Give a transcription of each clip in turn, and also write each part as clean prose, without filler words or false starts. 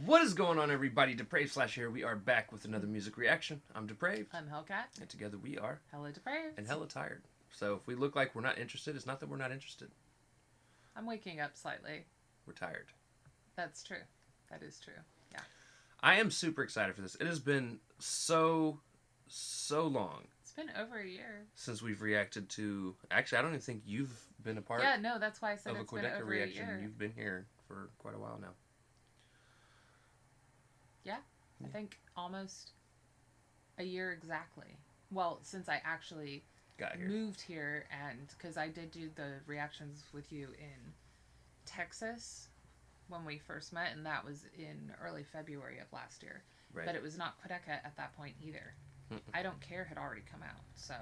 What is going on, everybody? Depraved Slash here. We are back with another music reaction. I'm Depraved. I'm Hellcat. And together we are HellaDepraved. and Hella Tired. So if we look like we're not interested, it's not that we're not interested. I'm waking up slightly. We're tired. That's true. That is true. Yeah. I am super excited for this. It has been so long. It's been over a year. Since we've reacted to... Actually, I don't even think you've been a part Yeah, no, that's why I said of a it's been Quadeca over reaction. a year. You've been here for quite a while now. Yeah, I think almost a year exactly. Well, since I actually got here, moved here, and because I did do the reactions with you in Texas when we first met, and that was in early February of last year. Right. But it was not Quadeca at that point either. I Don't Care had already come out, so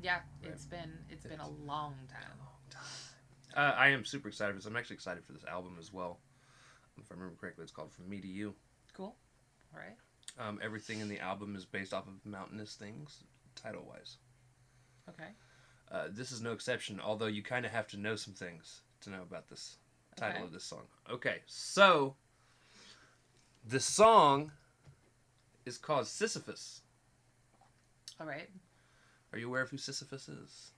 yeah, right. it's been a long time. I am super excited for this. I'm actually excited for this album as well. If I remember correctly, it's called From Me to You. Cool. All right. Everything in the album is based off of mountainous things, title-wise. Okay. This is no exception, although you kind of have to know some things to know about this title of this song. Okay, so the song is called Sisyphus. All right. Are you aware of who Sisyphus is?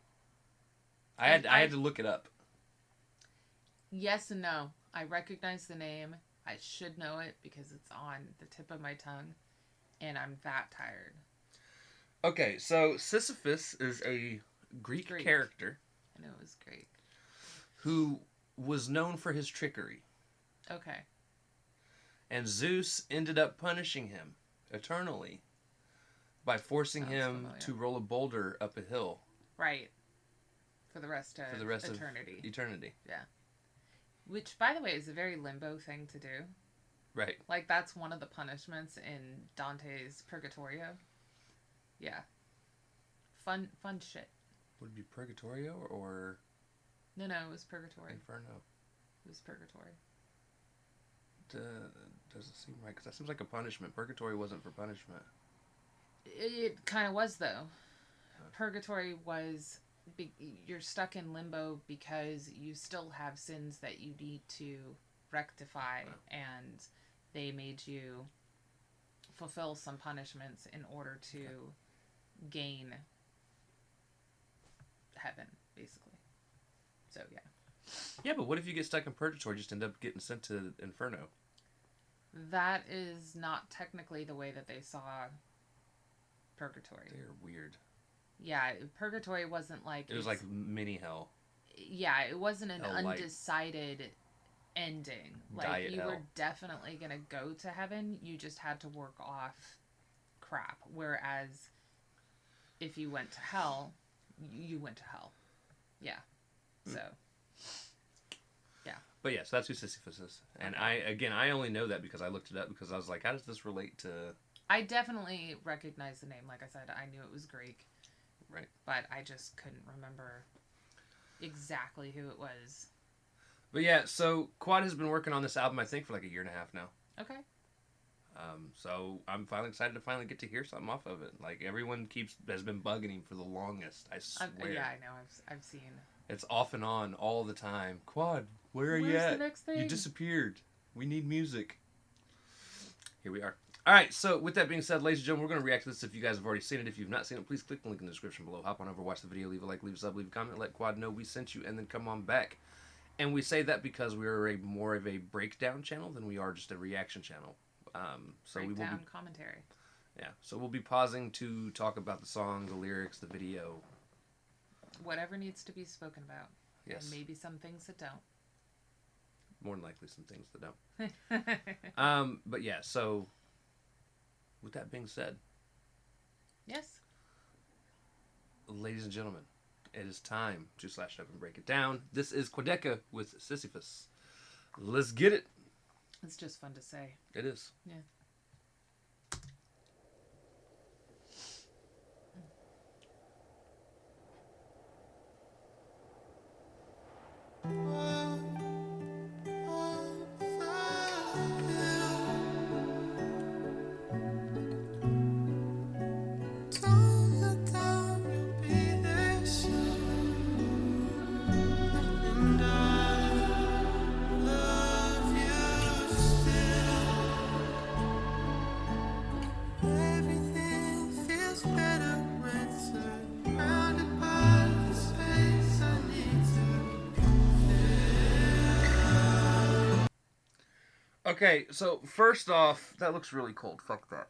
I had to look it up. Yes and no. I recognize the name. I should know it because it's on the tip of my tongue, and I'm that tired. Okay, so Sisyphus is a Greek character. I know it was Greek. Who was known for his trickery. Okay. And Zeus ended up punishing him eternally by forcing him to roll a boulder up a hill. Right. For the rest of eternity. Eternity. Yeah. Which, by the way, is a very limbo thing to do. Right. Like, that's one of the punishments in Dante's Purgatorio. Yeah. Fun shit. Would it be Purgatorio or... No, it was Purgatory. Inferno. It was Purgatory. Doesn't seem right, because that seems like a punishment. Purgatory wasn't for punishment. It kind of was, though. Purgatory was... You're stuck in limbo because you still have sins that you need to rectify, and they made you fulfill some punishments in order to gain heaven, basically. So, yeah. Yeah, but what if you get stuck in Purgatory, just end up getting sent to Inferno? That is not technically the way that they saw Purgatory. They're weird. Yeah, Purgatory wasn't like... It was like mini hell. Yeah, it wasn't an Hell-like. Undecided ending. Like, Diet you hell. were definitely going to go to heaven. You just had to work off crap. Whereas, if you went to hell, you went to hell. Yeah. So, yeah. But yes, that's who Sisyphus is. And I only know that because I looked it up because I was like, how does this relate to... I definitely recognize the name. Like I said, I knew it was Greek. Right. But I just couldn't remember exactly who it was. But yeah, so Quad has been working on this album, I think, for like a year and a half now. Okay. So I'm finally excited to finally get to hear something off of it. Like, everyone has been bugging him for the longest, I swear. Yeah, I know. I've seen. It's off and on all the time. Quad, where are you Where's at? the next thing? You disappeared. We need music. Here we are. All right, so with that being said, ladies and gentlemen, we're going to react to this if you guys have already seen it. If you've not seen it, please click the link in the description below. Hop on over, watch the video, leave a like, leave a sub, leave a comment, let Quad know we sent you, and then come on back. And we say that because we are more of a breakdown channel than we are just a reaction channel. So breakdown we will be, commentary. Yeah, so we'll be pausing to talk about the song, the lyrics, the video. Whatever needs to be spoken about. Yes. And maybe some things that don't. More than likely some things that don't. But yeah, so... With that being said, yes, ladies and gentlemen, it is time to slash it up and break it down. This is Quadeca with Sisyphus. Let's get it. It's just fun to say. It is. Yeah. Don't look down, you'll be there. Okay, so first off, that looks really cold. Fuck that.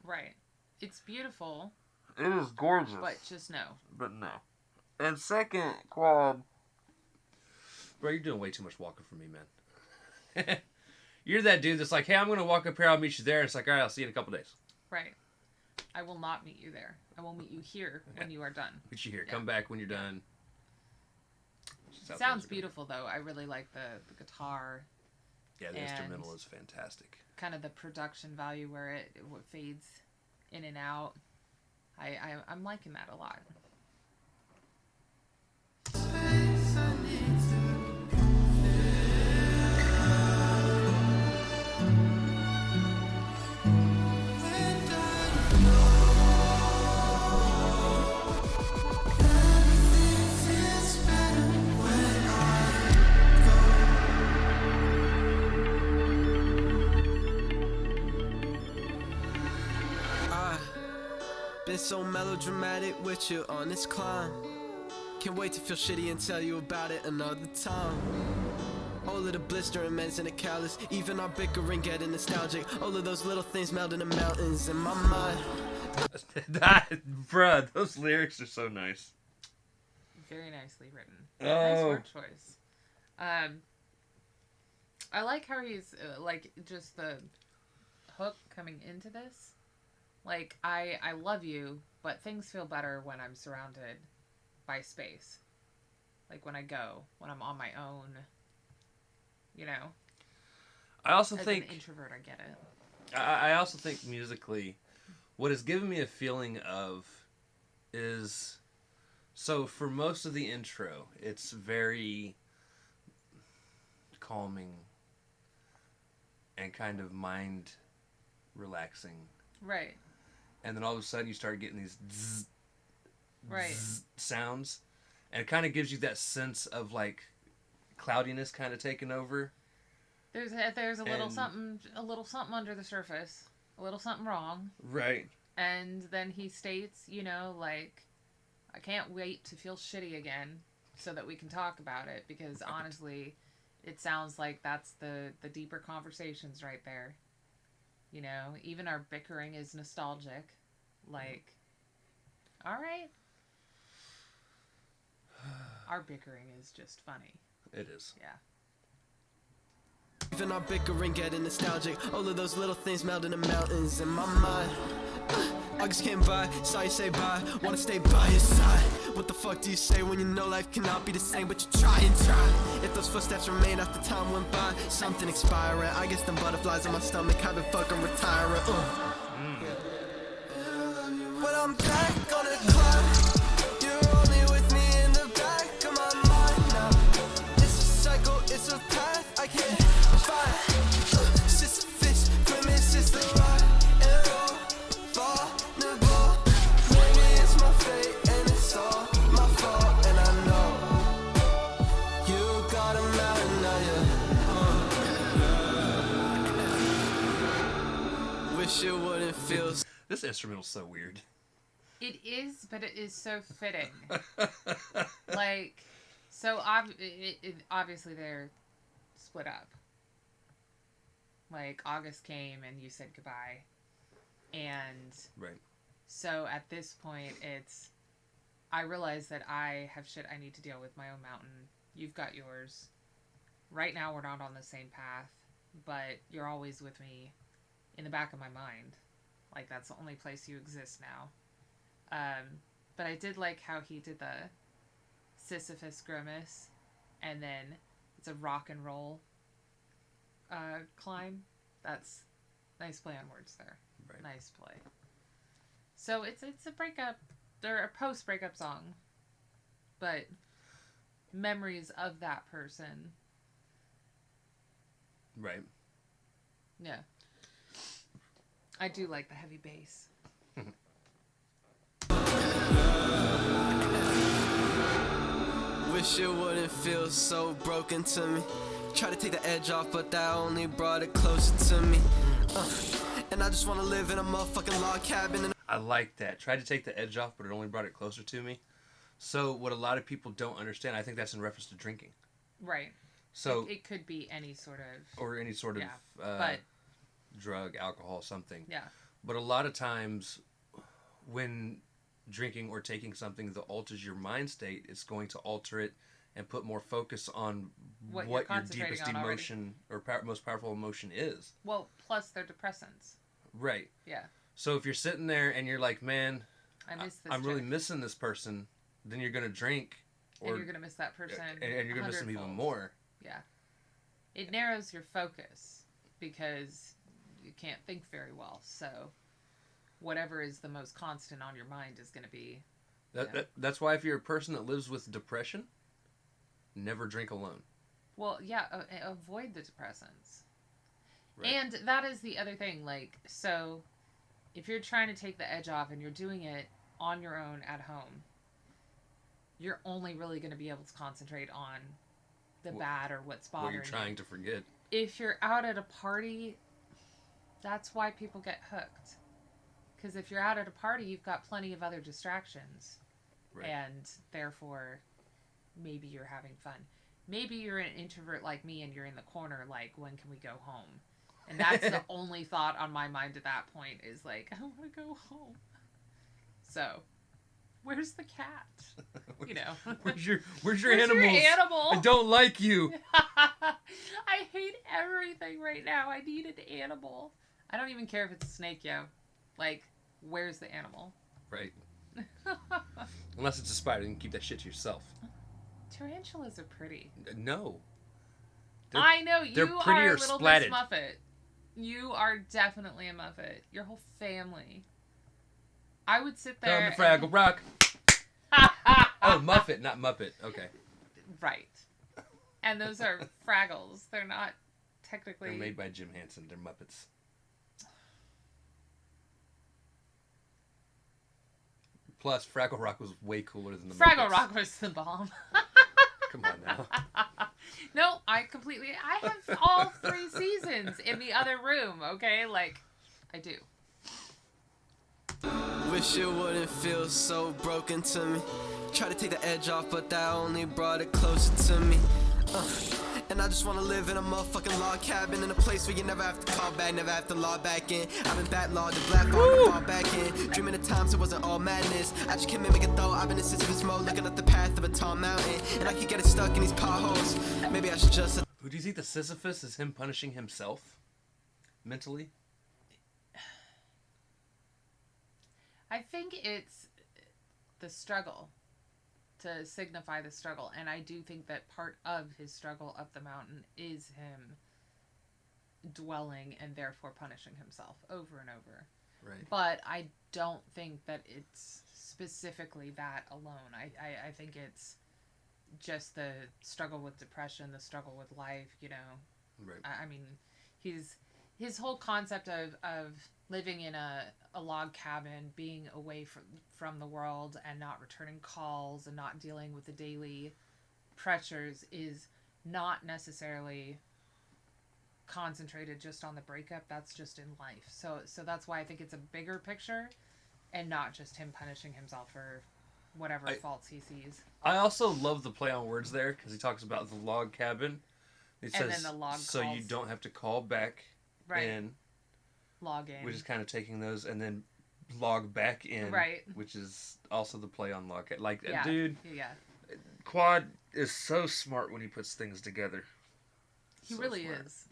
Right. It's beautiful. It is gorgeous. But just no. But no. And second, Quad. Bro, you're doing way too much walking for me, man. You're that dude that's like, hey, I'm going to walk up here. I'll meet you there. And it's like, all right, I'll see you in a couple days. Right. I will not meet you there. I will meet you here when you are done. Meet you here. Yeah. Come back when you're done. Sounds beautiful, though. I really like the guitar. Yeah, the instrumental is fantastic. Kind of the production value where it fades in and out. I'm liking that a lot. Been so melodramatic with you on this climb. Can't wait to feel shitty and tell you about it another time. All of the blistering meds and the callous, even our bickering getting nostalgic. All of those little things meld in the mountains in my mind. Bruh, those lyrics are so nice. Very nicely written. Oh. Nice word choice. I like how he's like just the hook coming into this. Like, I love you, but things feel better when I'm surrounded by space. Like, when I go, when I'm on my own, you know? I also As think... an introvert, I get it. I also think musically, what has given me a feeling of is... So, for most of the intro, it's very calming and kind of mind-relaxing. Right. And then all of a sudden you start getting these zzz, right. zzz sounds. And it kind of gives you that sense of, like, cloudiness kind of taking over. There's a little something under the surface. A little something wrong. Right. And then he states, you know, like, I can't wait to feel shitty again so that we can talk about it. Because, honestly, it sounds like that's the deeper conversations right there. You know, even our bickering is nostalgic. Like, all right. Our bickering is just funny. It is. Yeah. Even our bickering getting nostalgic. All of those little things meld in the mountains in my mind. August came by, saw you say bye. Wanna stay by your side. What the fuck do you say when you know life cannot be the same, but you try and try? If those footsteps remain after time went by, something expiring. I guess them butterflies in my stomach, I've been fucking retiring. When I'm back on the clock, you're only with me in the back of my mind now. It's a cycle, it's a path I can't find. Sisyphus, grimace is the right and wrong. Vulnerable, maybe it's my fate and it's all my fault. And I know you got a mountain now, wish it wouldn't feel. This instrumental's so weird. It is, but it is so fitting. Like, so obviously they're split up. Like, August came and you said goodbye. And right. So at this point, I realize that I have shit I need to deal with, my own mountain. You've got yours. Right now we're not on the same path, but you're always with me in the back of my mind. Like, that's the only place you exist now. But I did like how he did the Sisyphus grimace, and then it's a rock and roll climb. That's nice play on words there. Right. Nice play. So it's a breakup, or a post-breakup song, but memories of that person. Right. Yeah. I do like the heavy bass. Wish it wouldn't feel so broken to me. Try to take the edge off, but that only brought it closer to me. And I just want to live in a motherfucking log cabin. I like that. Tried to take the edge off, but it only brought it closer to me. So what a lot of people don't understand, I think that's in reference to drinking. Right. So it could be any sort of or any sort of but drug, alcohol, something. yeah. But a lot of times when drinking or taking something that alters your mind state, it's going to alter it and put more focus on what your deepest emotion or most powerful emotion is. Well, plus they're depressants. Right. Yeah. So if you're sitting there and you're like, man, I'm really chick. missing this person, then you're going to drink. And you're going to miss that person. And you're going to miss them even more. Yeah. It narrows your focus because you can't think very well. So whatever is the most constant on your mind is going to be... That's why if you're a person that lives with depression, never drink alone. Well, yeah, avoid the depressants. Right. And that is the other thing. Like, so if you're trying to take the edge off and you're doing it on your own at home, you're only really going to be able to concentrate on the bad or what's bothering you. What you're trying to forget. If you're out at a party, that's why people get hooked. Because if you're out at a party, you've got plenty of other distractions. Right. And therefore, maybe you're having fun. Maybe you're an introvert like me and you're in the corner like, when can we go home? And that's the only thought on my mind at that point is like, I want to go home. So, where's the cat? You know. Where's your Where's animals? your animal? I don't like you. I hate everything right now. I need an animal. I don't even care if it's a snake, yo. Like, where's the animal? Right. Unless it's a spider, you can keep that shit to yourself. Tarantulas are pretty. No. I know, you are a little splatted. Miss Muffet. You are definitely a Muffet. Your whole family. I would sit there. Come to Fraggle Rock. Oh, Muffet, not Muppet. Okay. Right. And those are Fraggles. They're not technically... They're made by Jim Henson. They're Muppets. Plus, Fraggle Rock was way cooler than the Muppets. Fraggle Rock was the bomb. Come on now. No, I have all 3 seasons in the other room, okay? Like, I do. Wish it wouldn't feel so broken to me. Try to take the edge off, but that only brought it closer to me. And I just wanna live in a motherfucking log cabin, in a place where you never have to call back, never have to log back in. I've been backlogged and black to fall back in. Dreaming of times it wasn't all madness. I just can't make it though. I've been in Sisyphus mode, looking up the path of a tall mountain, and I keep getting stuck in these potholes. Maybe I should just... Who do you think the Sisyphus is him punishing himself? Mentally? I think it's the struggle, to signify the struggle. And I do think that part of his struggle up the mountain is him dwelling and therefore punishing himself over and over. Right. But I don't think that it's specifically that alone. I think it's just the struggle with depression, the struggle with life, you know. Right. I mean, his whole concept of living in a log cabin, being away from the world and not returning calls and not dealing with the daily pressures is not necessarily concentrated just on the breakup. That's just in life. So that's why I think it's a bigger picture and not just him punishing himself for whatever faults he sees. I also love the play on words there because he talks about the log cabin. He says, and then the log so calls. You don't have to call back in. Log in. Which is kind of taking those and then log back in. Right. Which is also the play on log. Like, yeah. Dude. Yeah. Quad is so smart when he puts things together. He really is.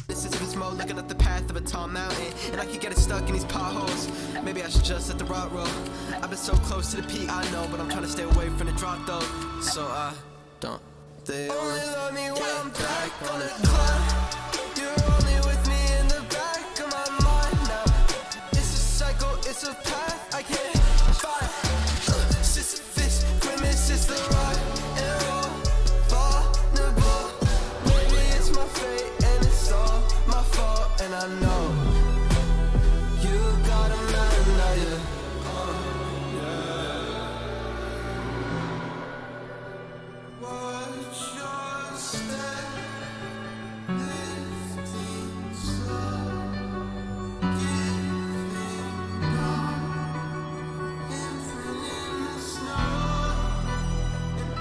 Sisyphus mode, looking up the path of a tall mountain, and I keep getting stuck in these potholes. Maybe I should just hit the rock road. I've been so close to the peak, I know, but I'm trying to stay away from the drop though. So I don't. They only love me when I'm back on the climb. You're only with me in the back of my mind now. It's a cycle, it's a path I can't find. Sisyphus, grimace is the right and roll. Vulnerable, maybe it's my fate and it's all my fault, and I know you got a man now, yeah. Watch your step, lifting slow, giving no imprint in the snow, and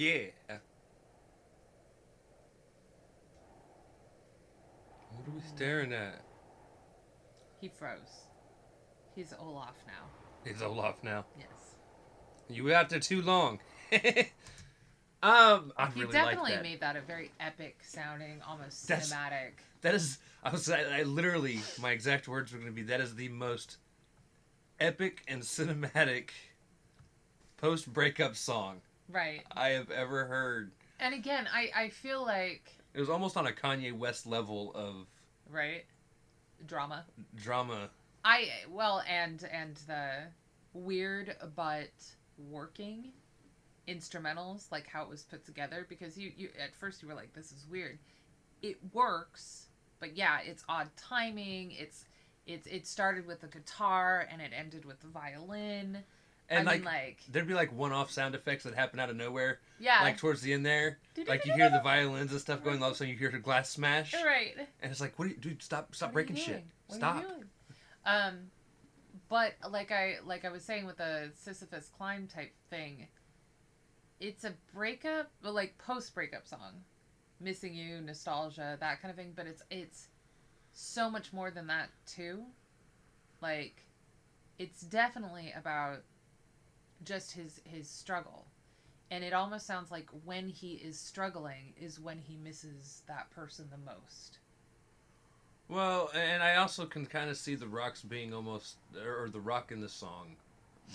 Yeah. What are we staring at? He froze. He's Olaf now. It's Olaf now. Yes. You were out there too long. I He really like definitely that. made that a very epic sounding, almost That's- cinematic. That is, I literally, my exact words were going to be, that is the most epic and cinematic post-breakup song Right. I have ever heard. And again, I feel like, It was almost on a Kanye West level of right? Drama. drama. And the weird but working instrumentals, like how it was put together, because you at first you were like, this is weird. It works, but yeah, it's odd timing. It started with the guitar and it ended with the violin. And I mean, there'd be like one-off sound effects that happen out of nowhere. yeah, Like towards the end there. Like you hear the violins and stuff going, all of a sudden you hear the glass smash. right. And it's like, what are you, dude, stop What are you breaking shit. doing? What are Stop. you doing? But like I was saying with the Sisyphus climb type thing, it's a breakup, but like post breakup song, missing you, nostalgia, that kind of thing. But it's so much more than that too. Like, it's definitely about just his struggle, and it almost sounds like when he is struggling is when he misses that person the most. Well, and I also can kind of see the rocks being almost, or the rock in the song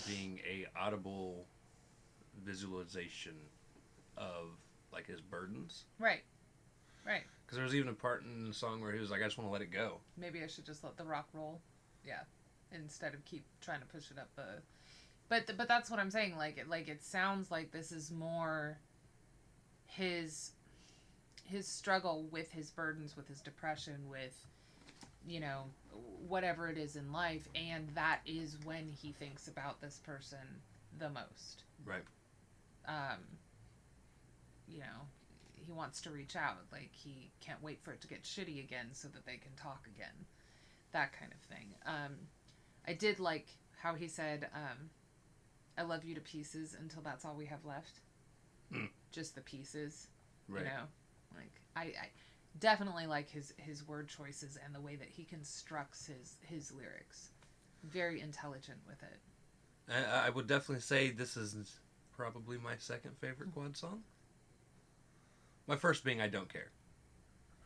being a audible visualization of like his burdens. Right. Because there was even a part in the song where he was like, I just want to let it go. Maybe I should just let the rock roll. Yeah. Instead of keep trying to push it up the... But that's what I'm saying. Like it sounds like this is more his struggle with his burdens, with his depression, with, you know, whatever it is in life, and that is when he thinks about this person the most. Right. You know, he wants to reach out. Like, he can't wait for it to get shitty again so that they can talk again. That kind of thing. I did like how he said, I love you to pieces until that's all we have left. Just the pieces. Right. You know? Like, I definitely like his word choices and the way that he constructs his lyrics. Very intelligent with it. I would definitely say this is probably my second favorite Quad song. My first being I Don't Care.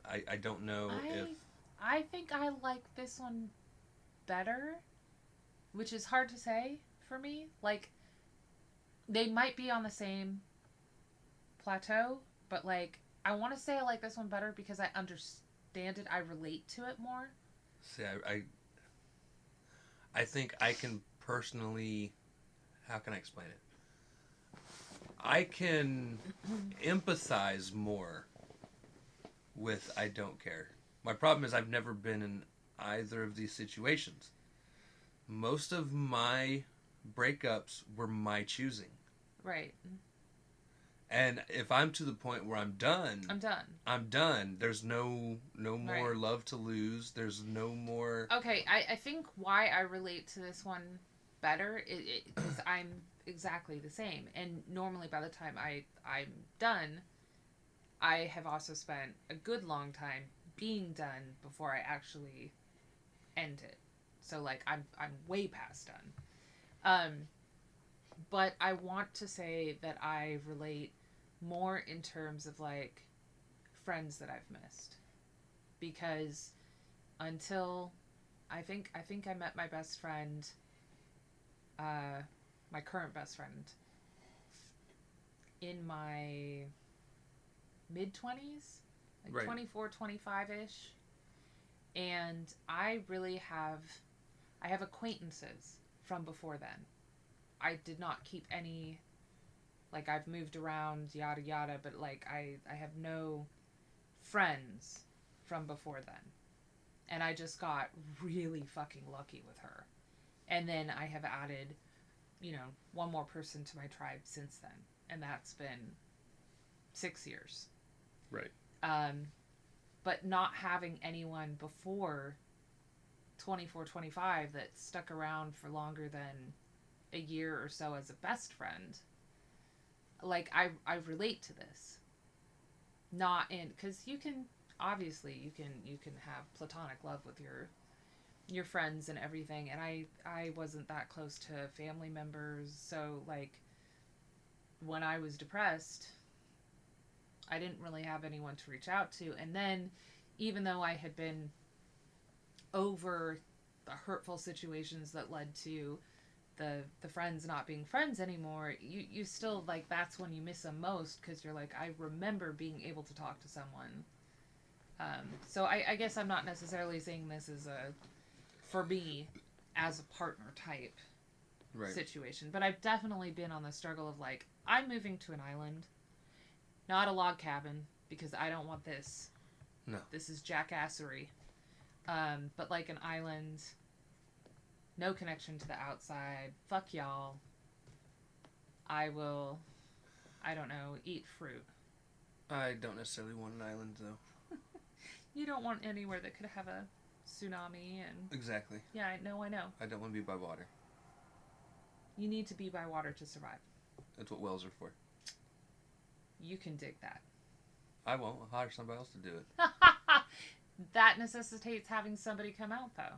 I don't know if... I think I like this one better, which is hard to say for me. Like, they might be on the same plateau, but like, I want to say I like this one better because I understand it. I relate to it more. See, I think I can personally... How can I explain it? I can empathize more with I Don't Care. My problem is I've never been in either of these situations. Most of my breakups were my choosing. Right. And if I'm to the point where I'm done. I'm done. There's no more Right. love to lose. There's no more... Okay, I think why I relate to this one better is because I'm exactly the same. And normally by the time I'm done, I have also spent a good long time being done before I actually end it. So like I'm way past done. But I want to say that I relate more in terms of like friends that I've missed, because until I think I met my best friend, my current best friend, in my mid-20s, like Right. 24, 25-ish. And I have acquaintances from before then. I did not keep any, like, I've moved around, yada yada, but like I have no friends from before then. And I just got really fucking lucky with her. And then I have added, one more person to my tribe since then. And that's been 6 years. Right. But not having anyone before 24, 25 that stuck around for longer than a year or so as a best friend, like I relate to this. Not in, because you can obviously you can have platonic love with your friends and everything, and I wasn't that close to family members, so like when I was depressed, I didn't really have anyone to reach out to. And then even though I had been over the hurtful situations that led to the friends not being friends anymore, you still, like, that's when you miss them most, because you're like, I remember being able to talk to someone. So I guess I'm not necessarily saying this as for me as a partner type situation, but I've definitely been on the struggle of, like, I'm moving to an island, not a log cabin, because I don't want this. No. This is jackassery. But like an island, no connection to the outside. Fuck y'all. I will, I don't know, eat fruit. I don't necessarily want an island, though. You don't want anywhere that could have a tsunami and... Exactly. Yeah, I know. I don't want to be by water. You need to be by water to survive. That's what wells are for. You can dig that. I won't. I'll hire somebody else to do it. That necessitates having somebody come out, though.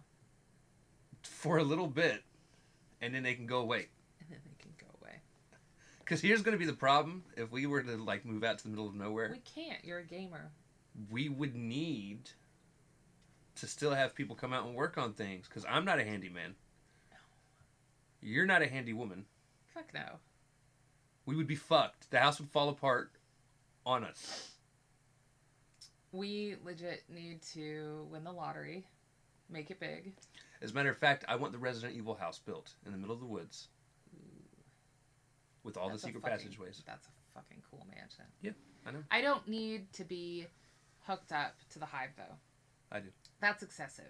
For a little bit. And then they can go away. And then they can go away. Because here's going to be the problem. If we were to, like, move out to the middle of nowhere... We can't. You're a gamer. We would need to still have people come out and work on things. Because I'm not a handyman. No. You're not a handy woman. Fuck no. We would be fucked. The house would fall apart on us. We legit need to win the lottery. Make it big. As a matter of fact, I want the Resident Evil house built in the middle of the woods. With all the secret passageways. That's a fucking cool mansion. Yeah, I know. I don't need to be hooked up to the hive, though. I do. That's excessive.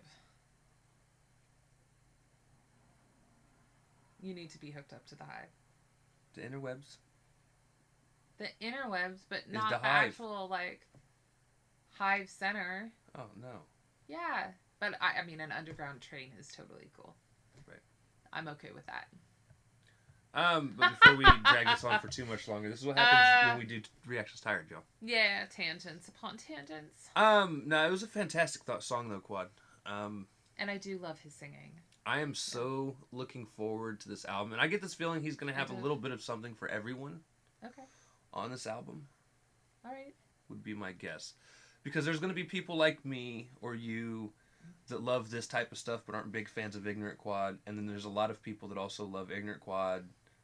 You need to be hooked up to the hive. The interwebs. The interwebs, but Is not the the hive. actual, like, hive center. Oh, no. Yeah. But, I mean, an underground train is totally cool. Right. I'm okay with that. But before we drag this on for too much longer, this is what happens when we do Reactions Tired, y'all. Yeah, tangents upon tangents. No, it was a fantastic song, though, Quad. And I do love his singing. I am so looking forward to this album. And I get this feeling he's going to have a little bit of something for everyone. Okay. On this album. All right. Would be my guess. Because there's going to be people like me or you that love this type of stuff but aren't big fans of Ignorant Quad. And then there's a lot of people that also love Ignorant Quad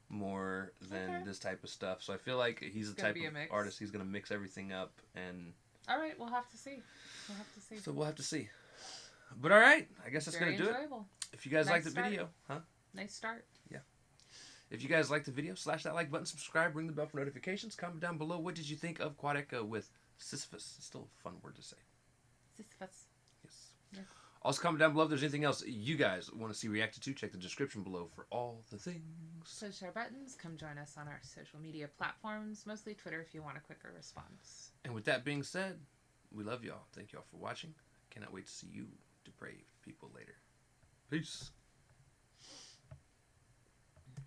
more than this type of stuff. So I feel like he's the type of artist, he's going to mix everything up. And all right, we'll have to see. So we'll have to see. But all right, I guess that's going to do it. If you guys liked the video, Nice start. Yeah. If you guys liked the video, slash that like button, subscribe, ring the bell for notifications. Comment down below, what did you think of Quadeca with Sisyphus? It's still a fun word to say. Sisyphus. Yes. Yeah. Also, comment down below if there's anything else you guys want to see reacted to. Check the description below for all the things. Push our buttons. Come join us on our social media platforms, mostly Twitter if you want a quicker response. And with that being said, we love y'all. Thank y'all for watching. Cannot wait to see you depraved people later. Peace.